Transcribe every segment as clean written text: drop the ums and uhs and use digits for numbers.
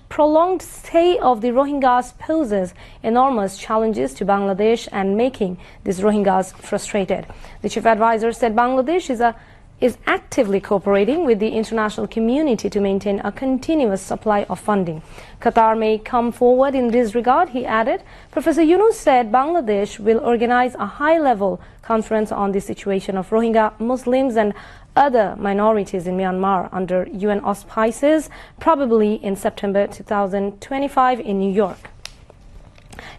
prolonged stay of the Rohingyas poses enormous challenges to Bangladesh and making these Rohingyas frustrated. The chief advisor said Bangladesh is actively cooperating with the international community to maintain a continuous supply of funding. Qatar may come forward in this regard, he added. Professor Yunus said Bangladesh will organize a high-level conference on the situation of Rohingya Muslims and other minorities in Myanmar under UN auspices, probably in September 2025 in New York.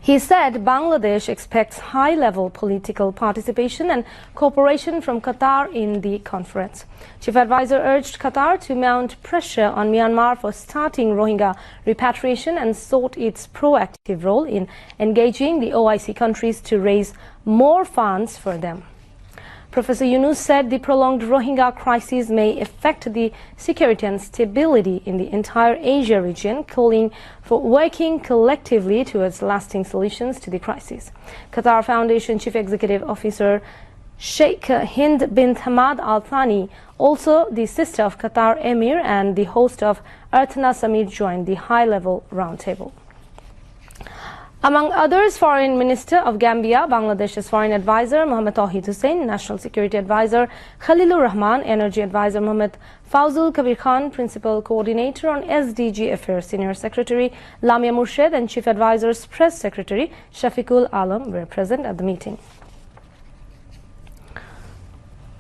He said Bangladesh expects high-level political participation and cooperation from Qatar in the conference. Chief Advisor urged Qatar to mount pressure on Myanmar for starting Rohingya repatriation and sought its proactive role in engaging the OIC countries to raise more funds for them. Professor Yunus said the prolonged Rohingya crisis may affect the security and stability in the entire Asia region, calling for working collectively towards lasting solutions to the crisis. Qatar Foundation Chief Executive Officer Sheikh Hind bint Hamad Al Thani, also the sister of Qatar Emir and the host of Earthna Summit, joined the high-level roundtable. Among others, Foreign Minister of Gambia, Bangladesh's Foreign Advisor Mohammed Tawhid Hussain, National Security Advisor Khalilur Rahman, Energy Advisor Mohammed Fawzul Kabir Khan, Principal Coordinator on SDG Affairs Senior Secretary Lamia Murshid, and Chief Advisor's Press Secretary Shafiqul Alam were present at the meeting.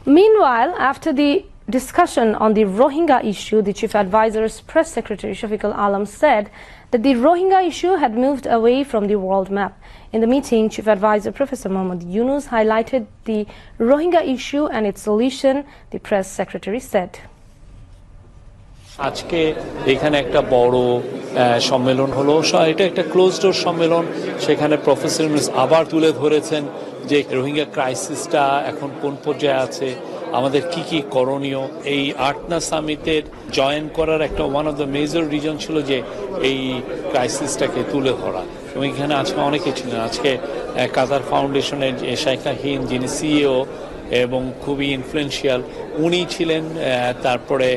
Meanwhile, after the discussion on the Rohingya issue, the Chief Advisor's Press Secretary Shafiqul Alam said that the Rohingya issue had moved away from the world map. In the meeting, Chief Advisor Professor Muhammad Yunus highlighted the Rohingya issue and its solution, the Press Secretary said. আজকে এখানে একটা বড় সম্মেলন হলো, এটা একটা close door সম্মেলন। সেখানে প্রফেসর ইউনুস আবার তুলে ধরেছেন যে রোহিঙ্গা ক্রাইসিসটা এখন কোন পর্যায়ে আছে, আমাদের কি কি করণীয়। এই আর্টনা সামিটের জয়েন করার একটা one of the major reason ছিল যে এই ক্রাইসিসটাকে তুলে ধরা, এবং এখানে আজকে অনেকে ছিলেন। আজকে কাতার ফাউন্ডেশনের শেইখ হিন্দ, যিনি সিইও এবং খুবই ইনফ্লুয়েন্সিয়াল, উনি ছিলেন। তারপরে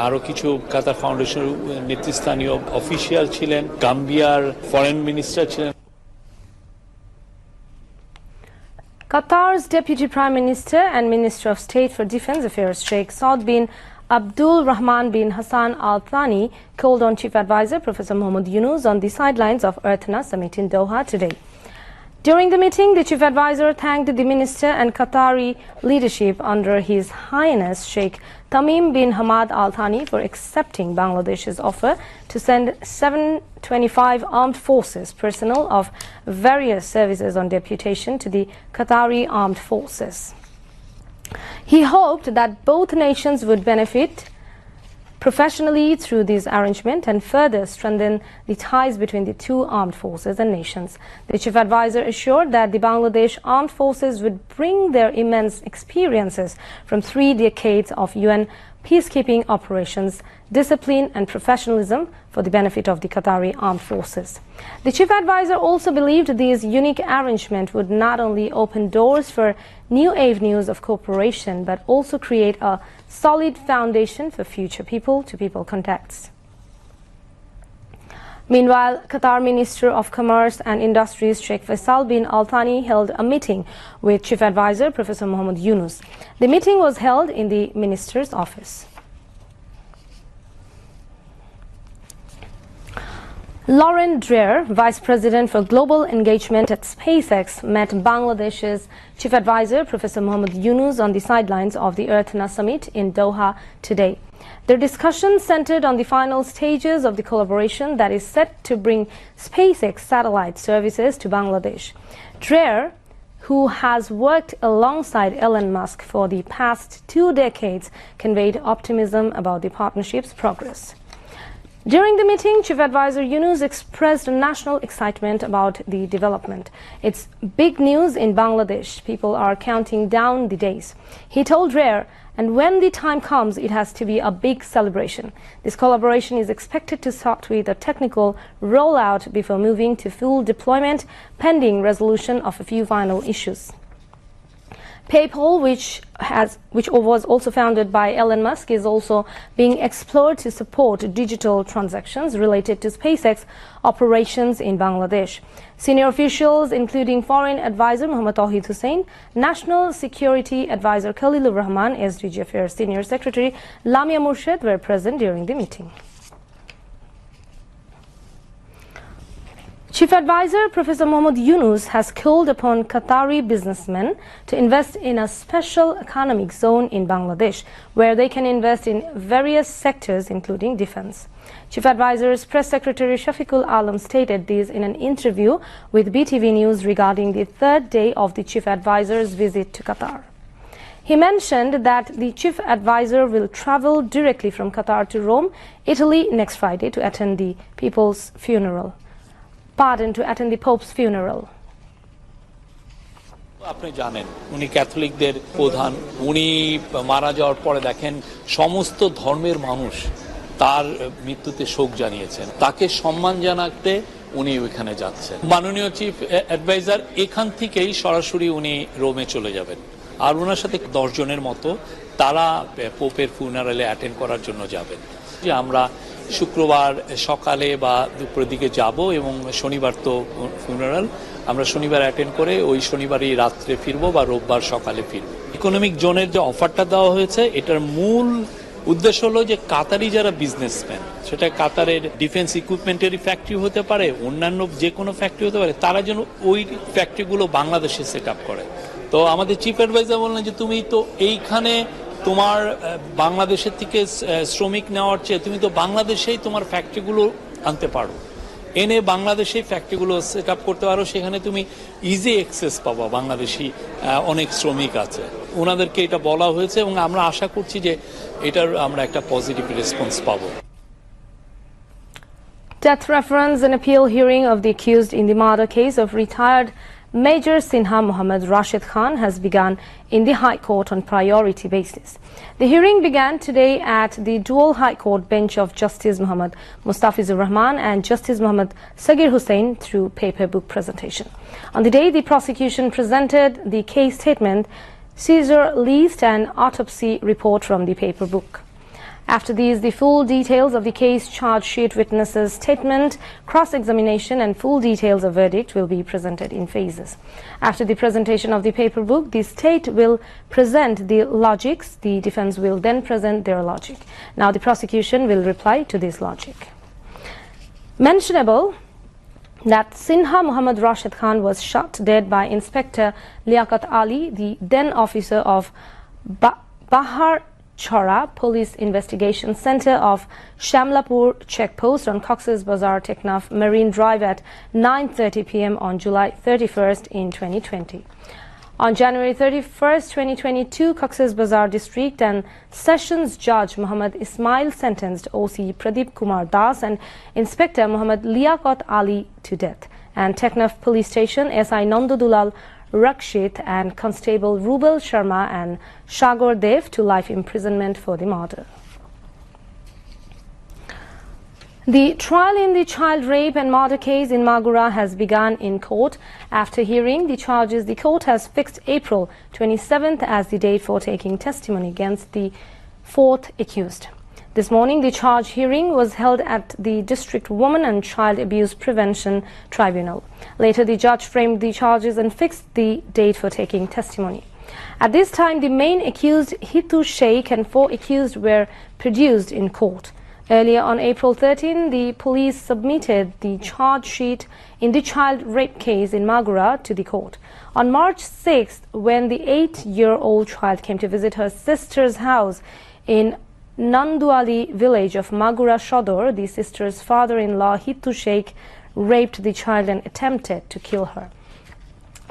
আরও কিছু কাতার ফাউন্ডেশনের নেতৃস্থানীয় অফিসিয়াল ছিলেন, গাম্বিয়ার ফরেন মিনিস্টার ছিলেন। Qatar's Deputy Prime Minister and Minister of State for Defense Affairs Sheikh Saud bin Abdul Rahman bin Hassan Al Thani called on Chief Advisor Professor Muhammad Yunus on the sidelines of Earthna Summit in Doha today. During the meeting, the Chief Advisor thanked the Minister and Qatari leadership under His Highness Sheikh Tamim bin Hamad Al Thani for accepting Bangladesh's offer to send 725 armed forces personnel of various services on deputation to the Qatari armed forces. He hoped that both nations would benefit professionally through this arrangement and further strengthen the ties between the two armed forces and nations. The Chief Advisor assured that the Bangladesh armed forces would bring their immense experiences from 3 decades of UN peacekeeping operations, discipline and professionalism for the benefit of the Qatari armed forces. The Chief Advisor also believed this unique arrangement would not only open doors for new avenues of cooperation but also create a solid foundation for future people-to-people contacts. Meanwhile, Qatar Minister of Commerce and Industries Sheikh Faisal bin Al Thani held a meeting with Chief Advisor Professor Muhammad Yunus. The meeting was held in the Minister's office. Lauren Dreher, Vice President for Global Engagement at SpaceX, met Bangladesh's Chief Advisor Professor Muhammad Yunus on the sidelines of the Earthna Summit in Doha today. Their discussion centered on the final stages of the collaboration that is set to bring SpaceX satellite services to Bangladesh. Dreher, who has worked alongside Elon Musk for the past 2 decades, conveyed optimism about the partnership's progress. During the meeting, Chief Advisor Yunus expressed national excitement about the development. It's big news in Bangladesh. People are counting down the days. He told Dreher, and when the time comes, it has to be a big celebration. This collaboration is expected to start with a technical rollout before moving to full deployment, pending resolution of a few final issues. PayPal, which was also founded by Elon Musk, is also being explored to support digital transactions related to SpaceX operations in Bangladesh. Senior officials, including Foreign Advisor Mohammad Tawhid Hussain, National Security Advisor Khalilur Rahman, SDG Affairs Senior Secretary Lamia Murshid were present during the meeting. Chief Advisor Professor Mohammad Yunus has called upon Qatari businessmen to invest in a special economic zone in Bangladesh, where they can invest in various sectors including defense. Chief Advisor's Press Secretary Shafiqul Alam stated this in an interview with BTV News regarding the third day of the Chief Advisor's visit to Qatar. He mentioned that the Chief Advisor will travel directly from Qatar to Rome, Italy next Friday to attend the Pope's funeral. আপনি জানেন উনি ক্যাথলিকদের প্রধান, উনি মারা যাওয়ার পরে দেখেন সমস্ত ধর্মের মানুষ তার মৃত্যুতে শোক জানিয়েছেন, তাকে সম্মান জানাতে উনি ওইখানে যাচ্ছেন। মাননীয় চিফ অ্যাডভাইজার এখান থেকেই সরাসরি উনি রোমে চলে যাবেন, আর ওনার সাথে 10 জনের মতো তারা পোপের ফুনারালে অ্যাটেন্ড করার জন্য যাবেন। যে আমরা শুক্রবার সকালে বা দুপুরের দিকে যাব এবং শনিবার তো ফুনারাল, আমরা শনিবার অ্যাটেন্ড করে ওই শনিবারই রাত্রে ফিরবো বা রোববার সকালে ফিরবো। ইকোনমিক জোনের যে অফারটা দেওয়া হয়েছে এটার মূল উদ্দেশ্য হলো যে কাতারি যারা বিজনেসম্যান, সেটা কাতারের ডিফেন্স ইকুইপমেন্টের ফ্যাক্টরি হতে পারে, অন্যান্য যে কোনো ফ্যাক্টরি হতে পারে, তারা যেন ওই ফ্যাক্টরিগুলো বাংলাদেশে সেট আপ করে। তো আমাদের চিফ অ্যাডভাইজার বললেন যে তুমি তো এইখানে তোমার বাংলাদেশের থেকে শ্রমিক নেওয়ার চেয়ে তুমি তো বাংলাদেশেই তোমার ফ্যাক্টরিগুলো আনতে পারো, এনে বাংলাদেশে ফ্যাক্টরিগুলো সেট আপ করতে পারো, সেখানে তুমি ইজি অ্যাক্সেস পাবা, বাংলাদেশি অনেক শ্রমিক আছে। ওনাদেরকে এটা বলা হয়েছে এবং আমরা আশা করছি যে এটার আমরা একটা পজিটিভ রেসপন্স পাবো। Death reference and appeal hearing of the accused in the murder case of retired Major Sinha Mohammad Rashid Khan has begun in the High Court on priority basis. The hearing began today at the dual High Court bench of Justice Muhammad Mustafizur Rahman and Justice Muhammad Sagir Hussain through paper book presentation. On the day, the prosecution presented the case statement, seizure list and autopsy report from the paper book. After these, the full details of the case, charge sheet, witnesses' statement, cross-examination and full details of verdict will be presented in phases. After the presentation of the paper book, the state will present the logics, the defense will then present their logic. Now the prosecution will reply to this logic. Mentionable that Sinha Mohammad Rashid Khan was shot dead by Inspector Liaquat Ali, the then officer of Bahar Chora Police Investigation Center of Shamlapur Checkpost on Cox's Bazar Teknaf Marine Drive at 9:30 p.m. on July 31st in 2020. On January 31st, 2022, Cox's Bazar District and Sessions Judge Muhammad Ismail sentenced OC Pradeep Kumar Das and Inspector Muhammad Liaquat Ali to death, and Teknaf Police Station SI Nandodulal Rakshit and Constable Rubel Sharma and Shagor Dev to life imprisonment for the murder. The trial in the child rape and murder case in Magura has begun in court. After hearing the charges, the court has fixed April 27th as the date for taking testimony against the fourth accused. This morning, the charge hearing was held at the District Women and Child Abuse Prevention Tribunal. Later, the judge framed the charges and fixed the date for taking testimony. At this time, the main accused, Hitu Sheikh, and 4 accused were produced in court. Earlier on April 13, the police submitted the charge sheet in the child rape case in Magura to the court. On March 6th, when the 8-year-old child came to visit her sister's house in Nanduali village of Magura Shodor, the sister's father-in-law Hitu Sheikh raped the child and attempted to kill her.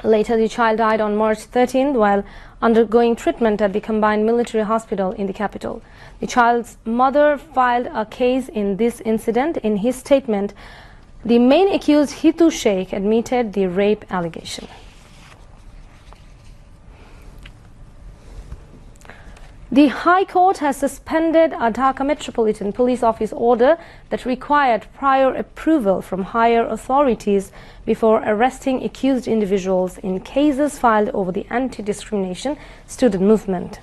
Later, the child died on March 13th while undergoing treatment at the combined military hospital in the capital. The child's mother filed a case in this incident. In his statement, the main accused Hitu Sheikh admitted the rape allegation. The High Court has suspended a Dhaka Metropolitan Police Office order that required prior approval from higher authorities before arresting accused individuals in cases filed over the anti-discrimination student movement.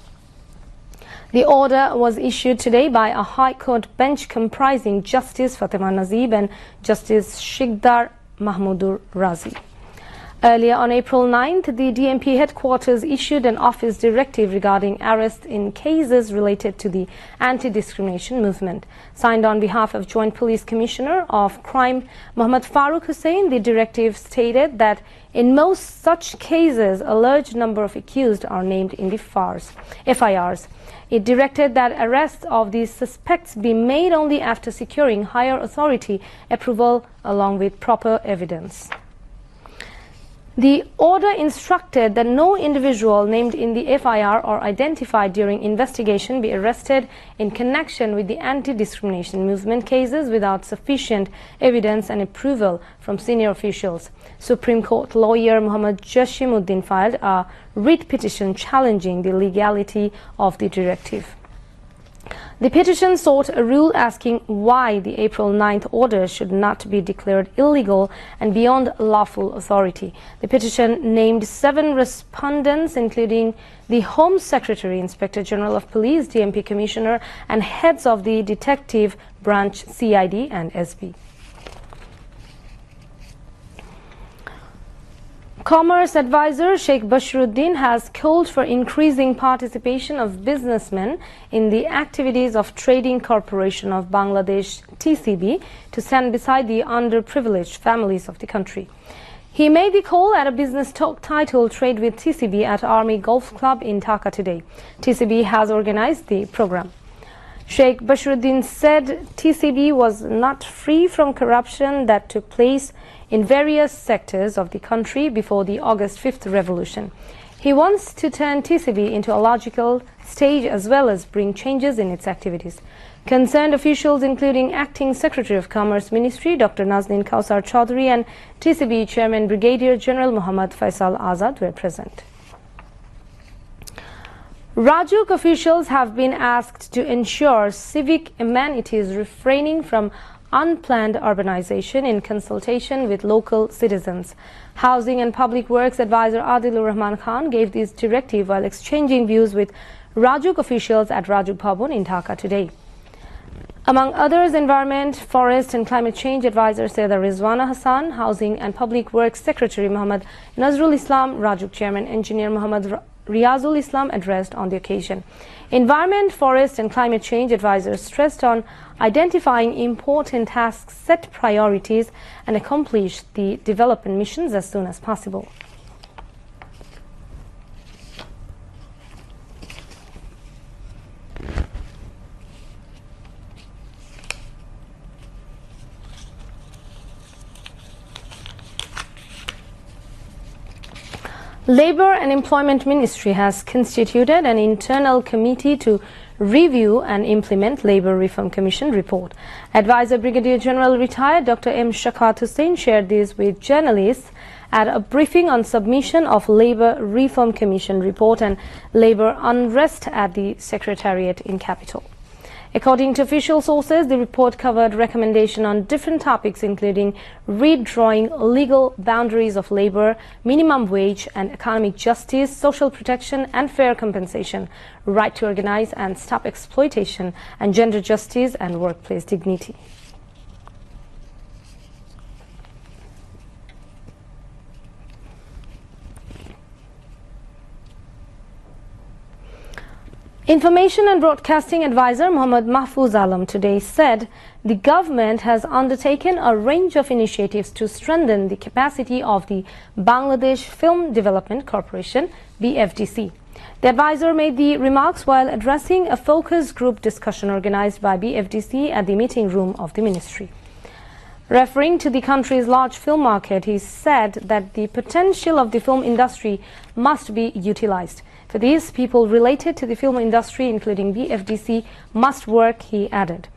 The order was issued today by a High Court bench comprising Justice Fatima Nazib and Justice Shikdar Mahmudur Razi. Earlier on April 9th, the DMP headquarters issued an office directive regarding arrest in cases related to the anti-discrimination movement. Signed on behalf of Joint Police Commissioner of Crime Mohammad Farooq Hussain, the directive stated that in most such cases, a large number of accused are named in the FIRs. It directed that arrests of these suspects be made only after securing higher authority approval along with proper evidence. The order instructed that no individual named in the FIR or identified during investigation be arrested in connection with the anti-discrimination movement cases without sufficient evidence and approval from senior officials. Supreme Court lawyer Muhammad Jashimuddin filed a writ petition challenging the legality of the directive. The petition sought a rule asking why the April 9th order should not be declared illegal and beyond lawful authority. The petition named 7 respondents, including the Home Secretary, Inspector General of Police, DMP Commissioner, and heads of the Detective Branch, CID and SB. Commerce advisor Sheikh Bashruddin has called for increasing participation of businessmen in the activities of Trading Corporation of Bangladesh (TCB) to stand beside the underprivileged families of the country. He made the call at a business talk titled Trade with TCB at Army Golf Club in Dhaka today. TCB has organized the program. Sheikh Bashruddin said TCB was not free from corruption that took place in various sectors of the country before the August 5th revolution. He wants to turn TCB into a logical stage as well as bring changes in its activities. Concerned officials, including Acting Secretary of Commerce Ministry Dr. Nazneen Kausar Chaudhary and TCB Chairman Brigadier General Muhammad Faisal Azad, were present. Rajuk officials have been asked to ensure civic amenities refraining from unplanned urbanization in consultation with local citizens. Housing and Public Works Advisor Adilur Rahman Khan gave this directive while exchanging views with Rajuk officials at Rajuk Bhavan in Dhaka today. Among others, Environment, Forest and Climate Change Advisor Sayeda Rizwana Hassan, Housing and Public Works Secretary Muhammad Nazrul Islam, Rajuk Chairman Engineer Muhammad Riazul Islam addressed on the occasion. Environment, Forest and Climate Change Advisors stressed on identifying important tasks, set priorities and accomplish the development missions as soon as possible. Labour and Employment Ministry has constituted an internal committee to review and implement Labour Reform Commission report. Advisor Brigadier General retired Dr. M. Shakat Hussain shared this with journalists at a briefing on submission of Labour Reform Commission report and labour unrest at the Secretariat in Capital. According to official sources, the report covered recommendation on different topics including redrawing legal boundaries of labour, minimum wage and economic justice, social protection and fair compensation, right to organize and stop exploitation, and gender justice and workplace dignity. Information and Broadcasting Advisor Muhammad Mahfouz Alam today said the government has undertaken a range of initiatives to strengthen the capacity of the Bangladesh Film Development Corporation (BFDC). The advisor made the remarks while addressing a focus group discussion organized by BFDC at the meeting room of the ministry. Referring to the country's large film market, he said that the potential of the film industry must be utilized. For this, people related to the film industry, including BFDC, must work, he added.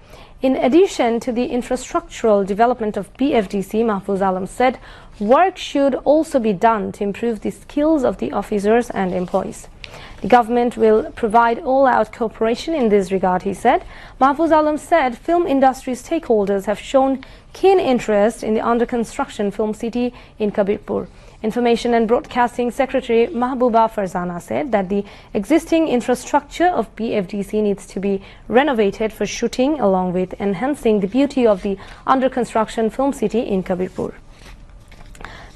In addition to the infrastructural development of BFDC, Mahfouz Alam said, work should also be done to improve the skills of the officers and employees. The government will provide all-out cooperation in this regard, he said. Mahfouz Alam said film industry stakeholders have shown keen interest in the under-construction film city in Kabirpur. Information and Broadcasting Secretary Mahbooba Farzana said that the existing infrastructure of BFDC needs to be renovated for shooting, along with enhancing the beauty of the under-construction film city in Kabirpur.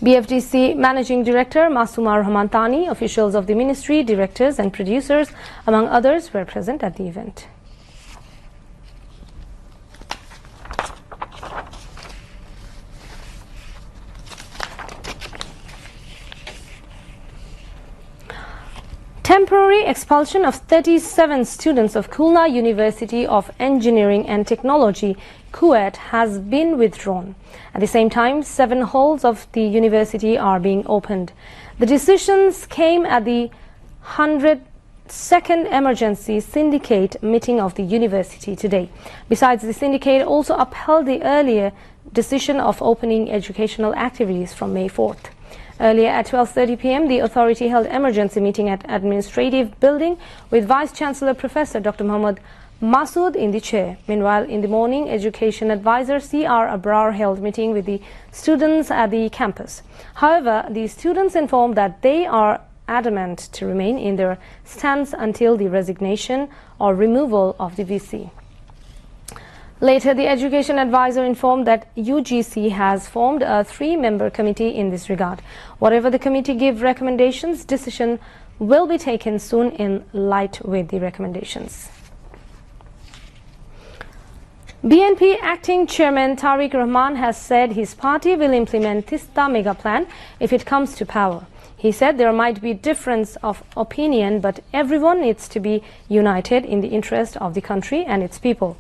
BFDC Managing Director Masuma Rahmantani, officials of the ministry, directors and producers, among others, were present at the event. Temporary expulsion of 37 students of Khulna University of Engineering and Technology, Kuwait, has been withdrawn. At the same time, 7 halls of the university are being opened. The decisions came at the 102nd Emergency Syndicate meeting of the university today. Besides, the syndicate also upheld the earlier decision of opening educational activities from May 4th. Earlier at 12:30 p.m., the authority held emergency meeting at Administrative Building with Vice-Chancellor Professor Dr. Muhammad Masood in the chair. Meanwhile, in the morning, Education Advisor C.R. Abrar held meeting with the students at the campus. However, the students informed that they are adamant to remain in their stance until the resignation or removal of the VC. Later, the Education Advisor informed that UGC has formed a 3-member committee in this regard. Whatever the committee give recommendations, decision will be taken soon in light with the recommendations. BNP Acting Chairman Tariq Rahman has said his party will implement Tista mega plan if it comes to power. He said there might be difference of opinion, but everyone needs to be united in the interest of the country and its people.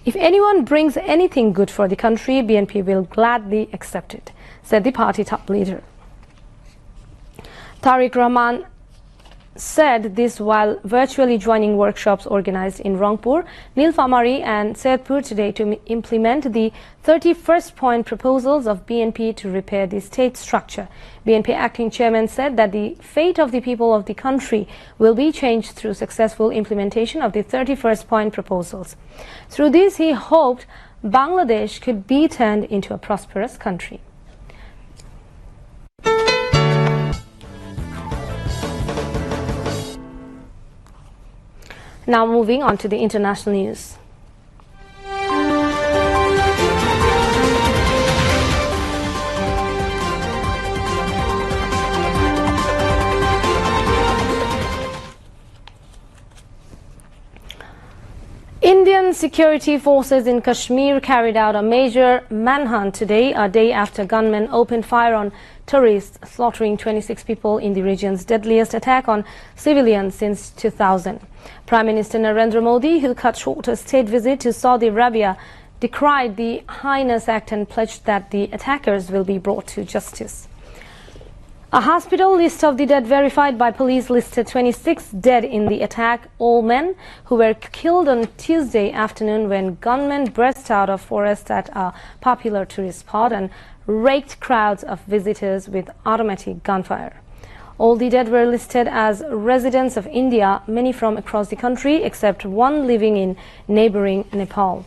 If anyone brings anything good for the country, BNP will gladly accept it, said the party top leader. Tariq Rahman said this while virtually joining workshops organized in Rangpur, Nilphamari and Saidpur today to implement the 31st point proposals of BNP to repair the state structure. BNP acting chairman said that the fate of the people of the country will be changed through successful implementation of the 31st point proposals. Through this, he hoped Bangladesh could be turned into a prosperous country. Now moving on to the international news. Indian security forces in Kashmir carried out a major manhunt today, a day after gunmen opened fire on tourists, slaughtering 26 people in the region's deadliest attack on civilians since 2000. Prime Minister Narendra Modi, who cut short a state visit to Saudi Arabia, decried the heinous act and pledged that the attackers will be brought to justice. A hospital list of the dead verified by police listed 26 dead in the attack, all men who were killed on Tuesday afternoon when gunmen burst out of forest at a popular tourist spot and raked crowds of visitors with automatic gunfire. All the dead were listed as residents of India, many from across the country, except one living in neighboring Nepal.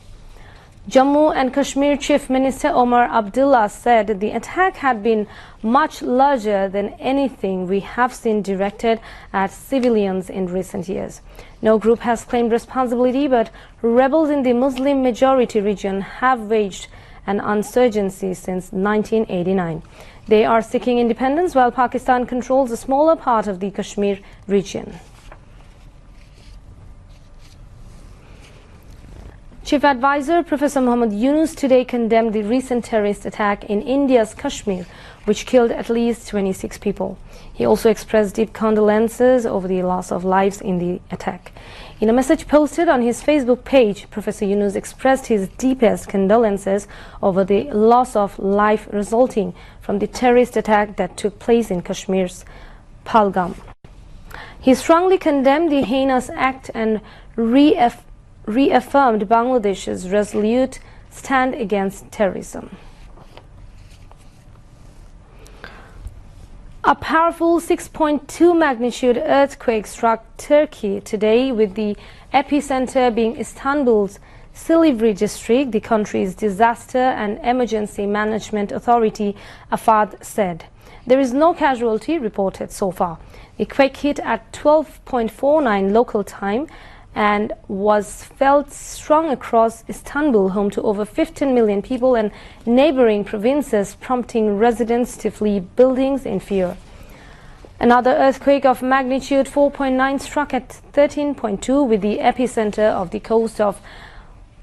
Jammu and Kashmir Chief Minister Omar Abdullah said the attack had been much larger than anything we have seen directed at civilians in recent years. No group has claimed responsibility, but rebels in the Muslim majority region have waged an insurgency since 1989. They are seeking independence while Pakistan controls a smaller part of the Kashmir region. Chief Advisor Professor Muhammad Yunus today condemned the recent terrorist attack in India's Kashmir, which killed at least 26 people. He also expressed deep condolences over the loss of lives in the attack. In a message posted on his Facebook page, Professor Yunus expressed his deepest condolences over the loss of life resulting from the terrorist attack that took place in Kashmir's Pahalgam. He strongly condemned the heinous act and reaffirmed Bangladesh's resolute stand against terrorism. A powerful 6.2 magnitude earthquake struck Turkey today, with the epicenter being Istanbul's Silivri district, the country's Disaster and Emergency Management Authority, AFAD, said. There is no casualty reported so far. The quake hit at 12.49 local time and was felt strong across Istanbul, home to over 15 million people, and neighboring provinces, prompting residents to flee buildings in fear. Another earthquake of magnitude 4.9 struck at 13.2, with the epicenter of the coast of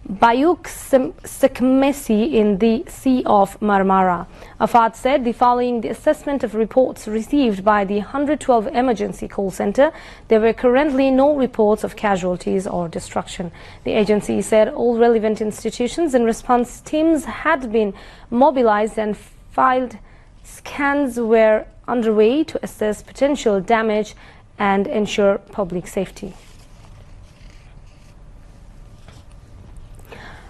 Bayüksekmesi in the Sea of Marmara. AFAD said the following the assessment of reports received by the 112 emergency call center. There were currently no reports of casualties or destruction. The agency said all relevant institutions and response teams had been mobilized and field scans were underway to assess potential damage and ensure public safety.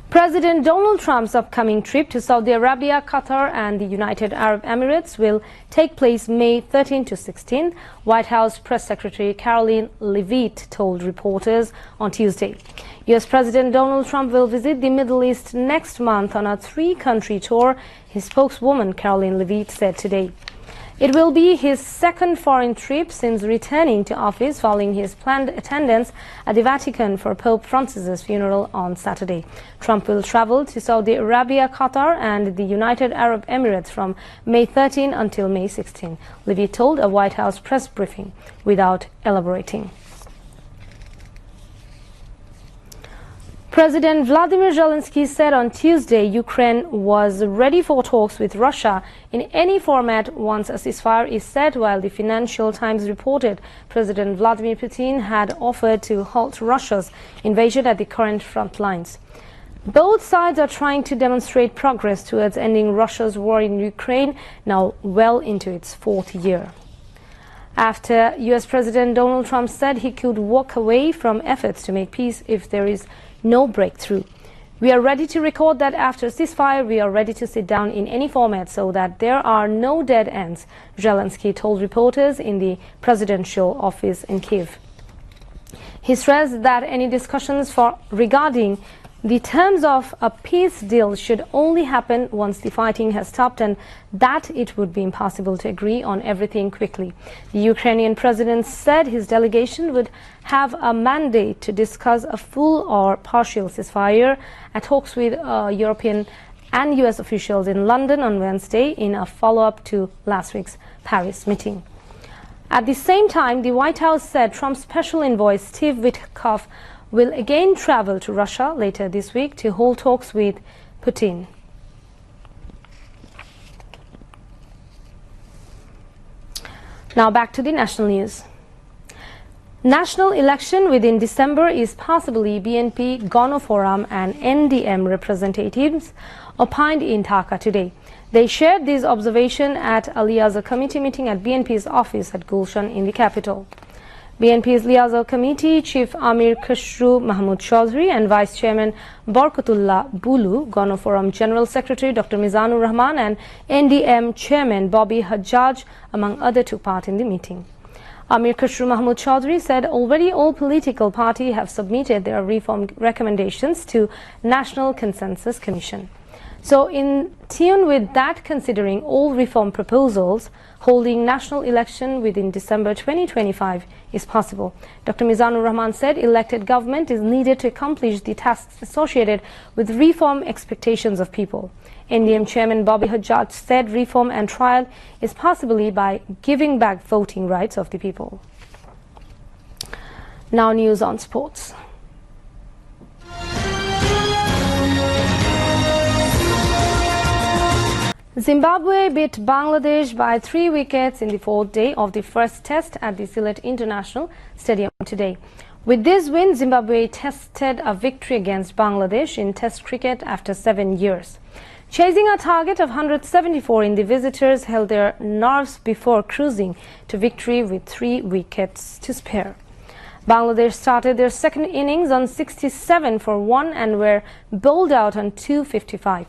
President Donald Trump's upcoming trip to Saudi Arabia, Qatar and the United Arab Emirates will take place May 13 to 16, White House Press Secretary Karoline Leavitt told reporters on Tuesday. U.S. President Donald Trump will visit the Middle East next month on a three-country tour, his spokeswoman Karoline Leavitt said today. It will be his second foreign trip since returning to office following his planned attendance at the Vatican for Pope Francis's funeral on Saturday. Trump will travel to Saudi Arabia, Qatar and the United Arab Emirates from May 13 until May 16, Leavitt told a White House press briefing without elaborating. President Vladimir Zelensky said on Tuesday Ukraine was ready for talks with Russia in any format once a ceasefire is set, while the Financial Times reported President Vladimir Putin had offered to halt Russia's invasion at the current front lines. Both sides are trying to demonstrate progress towards ending Russia's war in Ukraine, now well into its fourth year. After U.S. President Donald Trump said he could walk away from efforts to make peace if there is no breakthrough. We are ready to record that after ceasefire, we are ready to sit down in any format so that there are no dead ends, Zelensky told reporters in the presidential office in Kyiv. He stressed that any discussions regarding the terms of a peace deal should only happen once the fighting has stopped, and that it would be impossible to agree on everything quickly. The Ukrainian president said his delegation would have a mandate to discuss a full or partial ceasefire at talks with European and US officials in London on Wednesday in a follow-up to last week's Paris meeting. At the same time, the White House said Trump's special envoy Steve Witkoff will again travel to Russia later this week to hold talks with Putin. Now back to the national news. National election within December is possibly BNP, Gano Forum and NDM representatives opined in Dhaka today. They shared this observation at a liaison committee meeting at BNP's office at Gulshan in the capital. BNP's Liaison Committee Chief Amir Khusru Mahmood Chaudhry and Vice Chairman Barkatullah Bulu, Gano Forum General Secretary Dr. Mizanur Rahman and NDM Chairman Bobby Hajjaj, among others, took part in the meeting. Amir Khusru Mahmood Chaudhry said already all political parties have submitted their reform recommendations to National Consensus Commission. So in tune with that, considering all reform proposals, holding national election within December 2025 is possible. Dr. Mizanur Rahman said elected government is needed to accomplish the tasks associated with reform expectations of people. NDM Chairman Bobby Hajjaj said reform and trial is possibly by giving back voting rights of the people. Now news on sports. Zimbabwe beat Bangladesh by 3 wickets in the fourth day of the first test at the Sylhet International Stadium today. With this win, Zimbabwe tested a victory against Bangladesh in Test cricket after 7 years. Chasing a target of 174 in, the visitors held their nerves before cruising to victory with 3 wickets to spare. Bangladesh started their second innings on 67 for 1 and were bowled out on 255.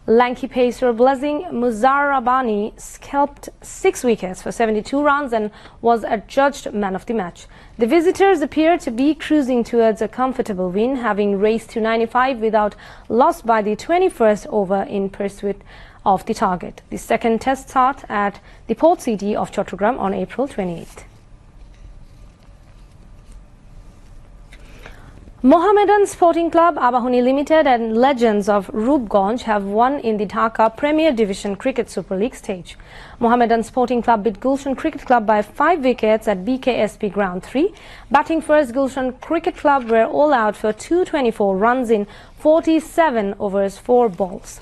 Lanky pacer Blessing Muzarabani scalped 6 wickets for 72 runs and was adjudged man of the match. The visitors appear to be cruising towards a comfortable win, having raced to 95 without loss by the 21st over in pursuit of the target. The second test start at the port city of Chattogram on April 28th. Mohammedan Sporting Club, Abahuni Limited and Legends of Rupganj have won in the Dhaka Premier Division Cricket Super League stage. Mohammedan Sporting Club beat Gulshan Cricket Club by 5 wickets at BKSP Ground 3. Batting first, Gulshan Cricket Club were all out for 224 runs in 47 overs 4 balls.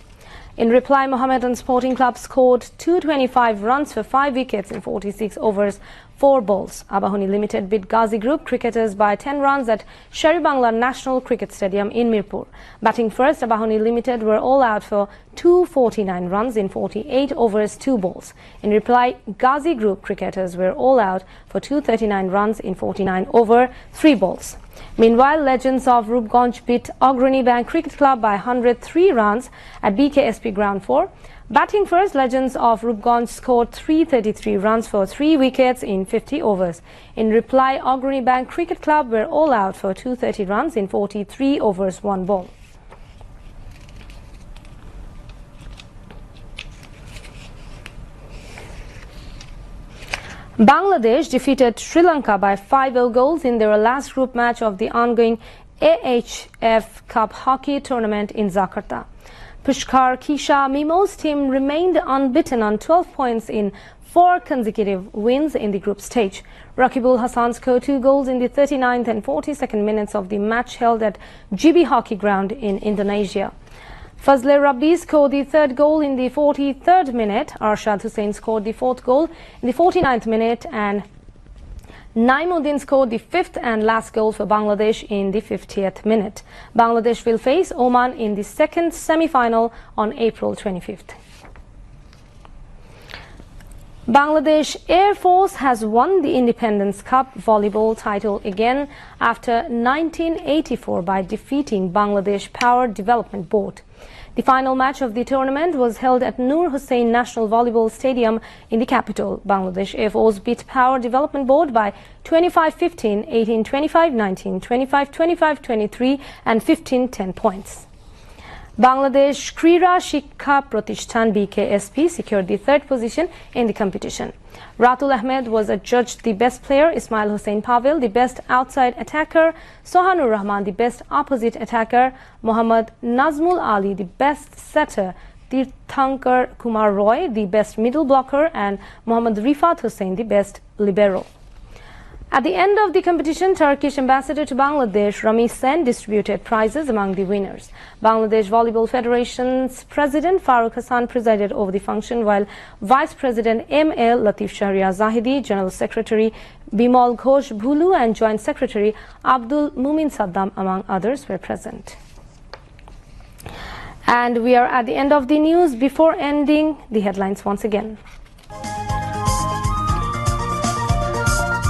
In reply, Mohammedan Sporting Club scored 225 runs for 5 wickets in 46 overs 4 balls. Abahuni Limited beat Ghazi Group cricketers by 10 runs at Sheribangla National Cricket Stadium in Mirpur. Batting first, Abahuni Limited were all out for 249 runs in 48 overs 2 balls. In reply, Ghazi Group cricketers were all out for 239 runs in 49 over 3 balls. Meanwhile, Legends of Rupganj beat Agrani Bank Cricket Club by 103 runs at BKSP Ground 4. Batting first, Legends of Rupganj scored 333 runs for 3 wickets in 50 overs. In reply, Agrani Bank Cricket Club were all out for 230 runs in 43 overs 1 ball. Bangladesh defeated Sri Lanka by 5-0 goals in their last group match of the ongoing AHF Cup hockey tournament in Jakarta. Pushkar Kisha Mimo's team remained unbeaten on 12 points in 4 consecutive wins in the group stage. Rakibul Hassan scored 2 goals in the 39th and 42nd minutes of the match held at GB Hockey Ground in Indonesia. Fazle Rabbi scored the 3rd goal in the 43rd minute. Arshad Hussain scored the 4th goal in the 49th minute, and Naimuddin scored the 5th and last goal for Bangladesh in the 50th minute. Bangladesh will face Oman in the 2nd semi-final on April 25th. Bangladesh Air Force has won the Independence Cup volleyball title again after 1984 by defeating Bangladesh Power Development Board. The final match of the tournament was held at Noor Hussain National Volleyball Stadium in the capital. Bangladesh Air Force beat Power Development Board by 25-15, 18-25, 19-25, 25-23 and 15-10 points. Bangladesh Krira Shikha Pratishthan BKSP secured the 3rd position in the competition. Ratul Ahmed was adjudged the best player, Ismail Hussain Pavel the best outside attacker, Sohanur Rahman the best opposite attacker, Mohammad Nazmul Ali the best setter, Tirthankar Kumar Roy the best middle blocker, and Mohammad Rifat Hussain the best libero. At the end of the competition, Turkish ambassador to Bangladesh, Rami Sen, distributed prizes among the winners. Bangladesh Volleyball Federation's President Farooq Hassan presided over the function, while Vice President M.L. Latif Shahriar Zahidi, General Secretary Bimal Ghosh Bhulu and Joint Secretary Abdul Mumin Saddam, among others, were present. And we are at the end of the news. Before ending, the headlines once again.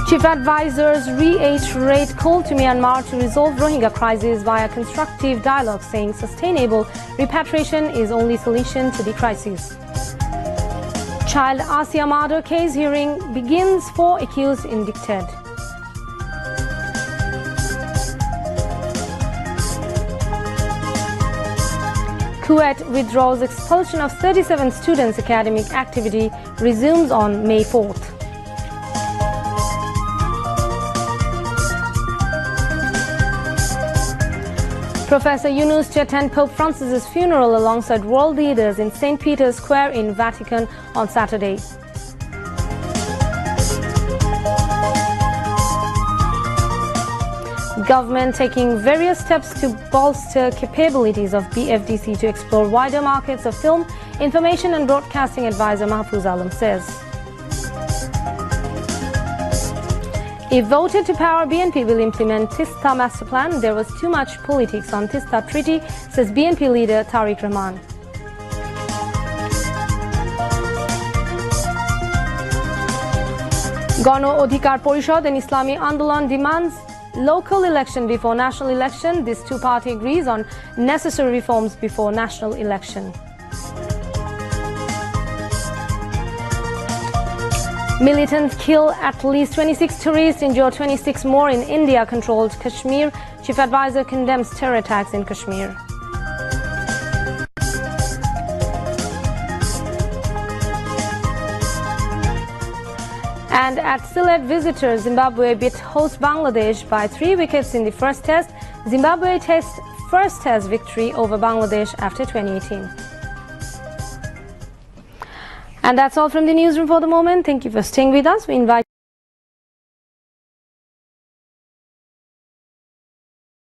Chief advisors reiterate call to Myanmar to resolve Rohingya crisis via constructive dialogue, saying sustainable repatriation is only solution to the crisis. Child Asia murder case hearing begins for accused indicted. Kuwait withdraws expulsion of 37 students. Academic activity resumes on May 4th. Professor Yunus to attend Pope Francis's funeral alongside world leaders in St. Peter's Square in Vatican on Saturday. Government taking various steps to bolster capabilities of BFDC to explore wider markets of film, information and broadcasting, advisor Mahfouz Alam says. If voted to power, BNP will implement Tista master plan. There was too much politics on Tista treaty, says BNP leader Tariq Rahman. Gano Odhikar Porishad and Islami Andolan demands local election before national election. This two-party agrees on necessary reforms before national election. Militants kill at least 26 tourists, injure 26 more in India-controlled Kashmir. Chief advisor condemns terror attacks in Kashmir. And at Sylhet, visitors Zimbabwe beat host Bangladesh by 3 wickets in the first test. Zimbabwe first test victory over Bangladesh after 2018. And that's all from the newsroom for the moment. Thank you for staying with us. We invite